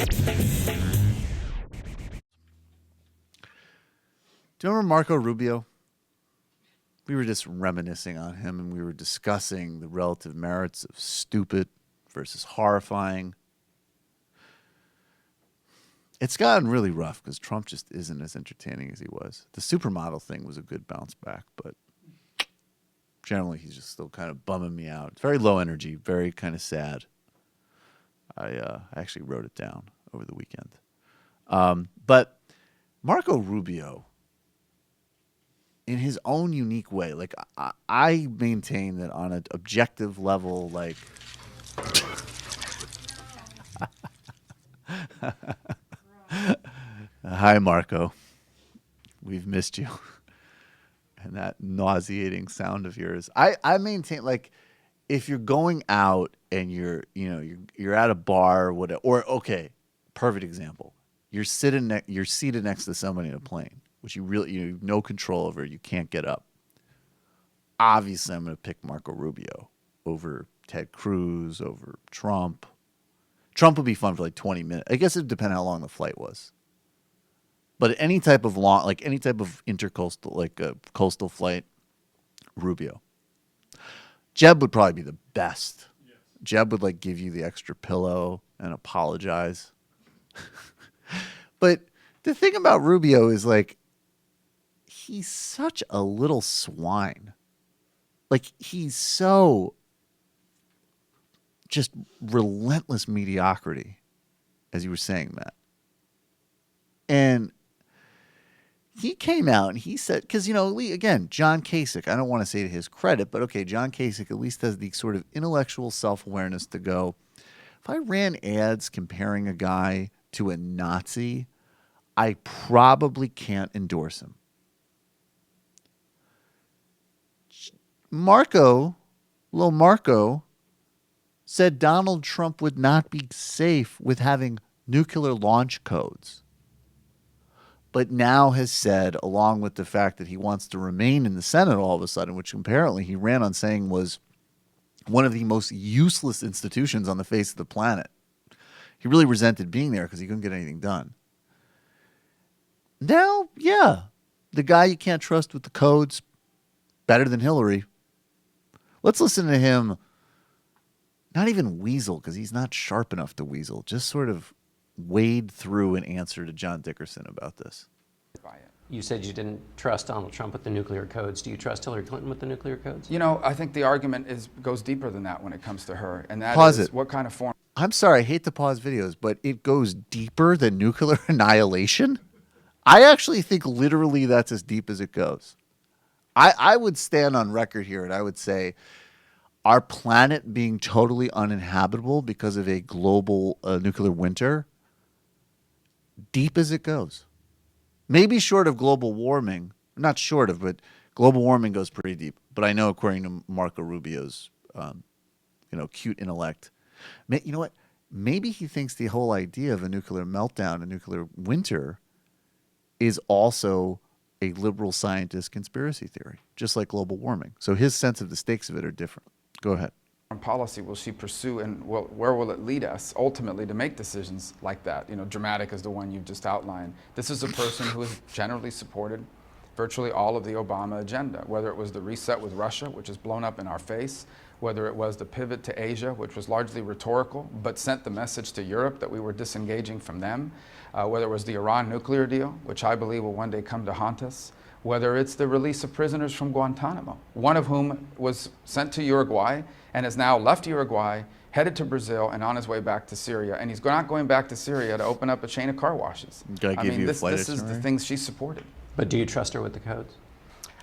Do you remember Marco Rubio? We were just reminiscing on him and we were discussing the relative merits of stupid versus horrifying. It's gotten really rough because Trump just isn't as entertaining as he was. The supermodel thing was a good bounce back, but generally he's just still kind of bumming me out. It's very low energy, very kind of sad. I actually wrote it down over the weekend. But Marco Rubio, in his own unique way, like I maintain that on an objective level, like hi Marco, we've missed you, and that nauseating sound of yours. I maintain, like, if you're going out and you're at a bar or whatever, or okay, perfect example, you're seated next to somebody in a plane, which you have no control over. You can't get up. Obviously, I'm going to pick Marco Rubio over Ted Cruz, over Trump. Trump would be fun for like 20 minutes. I guess it would depend how long the flight was. But any type of intercoastal, like a coastal flight, Rubio. Jeb would probably be the best. Yes. Jeb would like give you the extra pillow and apologize. But the thing about Rubio is, like, he's such a little swine. Like, he's so just relentless mediocrity, as you were saying, Matt. And he came out and he said, because, again, John Kasich, I don't want to say to his credit, but okay, John Kasich at least has the sort of intellectual self-awareness to go, if I ran ads comparing a guy to a Nazi, I probably can't endorse him. Little Marco, said Donald Trump would not be safe with having nuclear launch codes, but now has said, along with the fact that he wants to remain in the Senate all of a sudden, which apparently he ran on saying was one of the most useless institutions on the face of the planet. He really resented being there because he couldn't get anything done. Now, yeah, the guy you can't trust with the codes, better than Hillary. Let's listen to him, not even weasel, because he's not sharp enough to weasel, just sort of wade through an answer to John Dickerson about this. You said you didn't trust Donald Trump with the nuclear codes. Do you trust Hillary Clinton with the nuclear codes? I think the argument goes deeper than that when it comes to her, and that Pause is it. what kind of form. I'm sorry, I hate to pause videos, but it goes deeper than nuclear annihilation? I actually think literally that's as deep as it goes. I would stand on record here and I would say our planet being totally uninhabitable because of a global nuclear winter, deep as it goes. Maybe short of global warming. Not short of, but global warming goes pretty deep. But I know, according to Marco Rubio's, cute intellect, you know what? Maybe he thinks the whole idea of a nuclear meltdown, a nuclear winter, is also a liberal scientist conspiracy theory, just like global warming. So his sense of the stakes of it are different. Go ahead. Policy will she pursue, and where will it lead us ultimately to make decisions like that? Dramatic as the one you've just outlined. This is a person who has generally supported virtually all of the Obama agenda, whether it was the reset with Russia, which is blown up in our face, whether it was the pivot to Asia, which was largely rhetorical, but sent the message to Europe that we were disengaging from them, whether it was the Iran nuclear deal, which I believe will one day come to haunt us, whether it's the release of prisoners from Guantanamo, one of whom was sent to Uruguay and has now left Uruguay, headed to Brazil, and on his way back to Syria. And he's not going back to Syria to open up a chain of car washes. This is the things she supported. But do you trust her with the codes?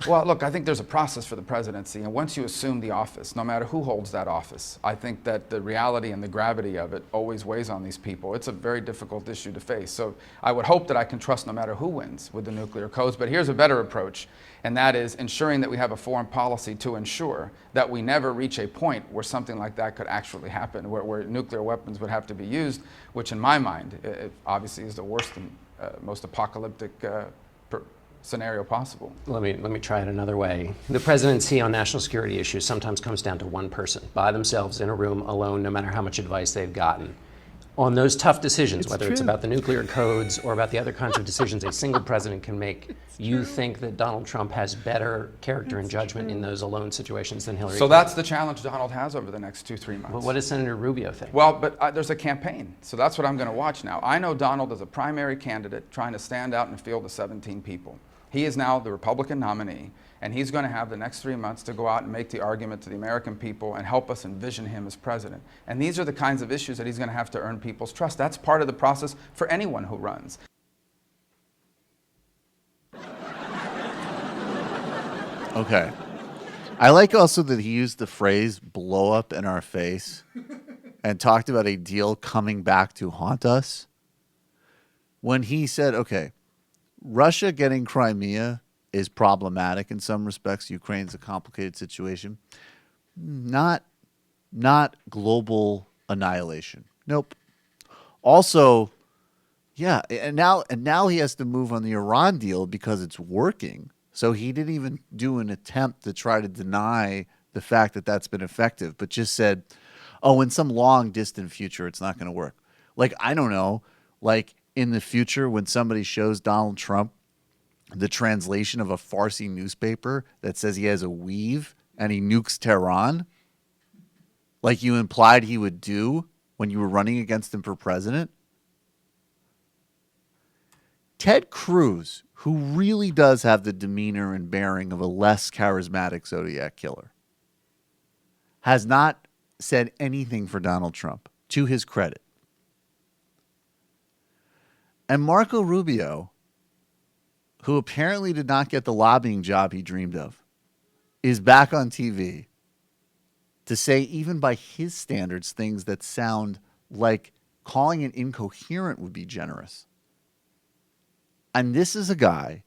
Well, look, I think there's a process for the presidency, and once you assume the office, no matter who holds that office, I think that the reality and the gravity of it always weighs on these people. It's a very difficult issue to face. So I would hope that I can trust no matter who wins with the nuclear codes, but here's a better approach, and that is ensuring that we have a foreign policy to ensure that we never reach a point where something like that could actually happen, where nuclear weapons would have to be used, which in my mind, it obviously is the worst and most apocalyptic scenario possible. Let me try it another way. The presidency on national security issues sometimes comes down to one person by themselves in a room alone, no matter how much advice they've gotten. On those tough decisions, It's whether it's true. about the nuclear codes or about the other kinds of decisions a single president can make, you think that Donald Trump has better character and judgment in those alone situations than Hillary So Clinton? that's the challenge Donald has over the next 2-3 months. But what does Senator Rubio think? Well, but there's a campaign, so that's what I'm going to watch now. I know Donald is a primary candidate trying to stand out in a field of 17 people. He is now the Republican nominee, and he's going to have the next 3 months to go out and make the argument to the American people and help us envision him as president. And these are the kinds of issues that he's going to have to earn people's trust. That's part of the process for anyone who runs. Okay. I like also that he used the phrase blow up in our face and talked about a deal coming back to haunt us. When he said, okay, Russia getting Crimea is problematic in some respects. Ukraine's a complicated situation. Not global annihilation. Nope. Also, yeah, and now he has to move on the Iran deal because it's working. So he didn't even do an attempt to try to deny the fact that that's been effective, but just said, oh, in some long distant future, it's not going to work. Like, I don't know, like in the future when somebody shows Donald Trump the translation of a Farsi newspaper that says he has a weave and he nukes Tehran, like you implied he would do when you were running against him for president. Ted Cruz, who really does have the demeanor and bearing of a less charismatic Zodiac killer, has not said anything for Donald Trump, to his credit. And Marco Rubio, who apparently did not get the lobbying job he dreamed of, is back on TV to say, even by his standards, things that sound like calling it incoherent would be generous. And this is a guy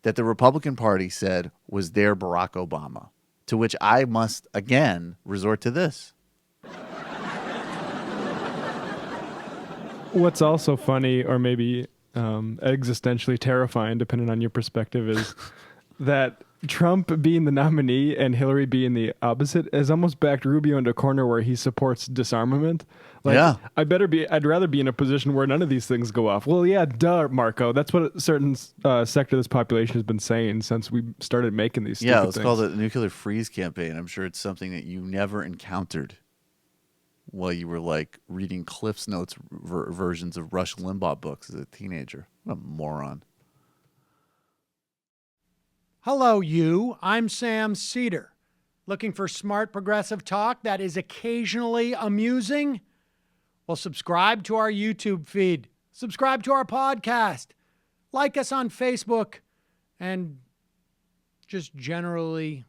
that the Republican Party said was their Barack Obama, to which I must, again, resort to this. What's also funny, or maybe existentially terrifying, depending on your perspective, is that Trump being the nominee and Hillary being the opposite has almost backed Rubio into a corner where he supports disarmament. Like, Yeah. I'd rather be in a position where none of these things go off. Well, yeah, duh, Marco. That's what a certain sector of this population has been saying since we started making these stupid It's things. called the nuclear freeze campaign. I'm sure it's something that you never encountered while you were like reading Cliff's Notes versions of Rush Limbaugh books as a teenager. What a moron. Hello, you. I'm Sam Seder. Looking for smart progressive talk that is occasionally amusing? Well, subscribe to our YouTube feed. Subscribe to our podcast. Like us on Facebook. And just generally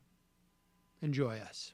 enjoy us.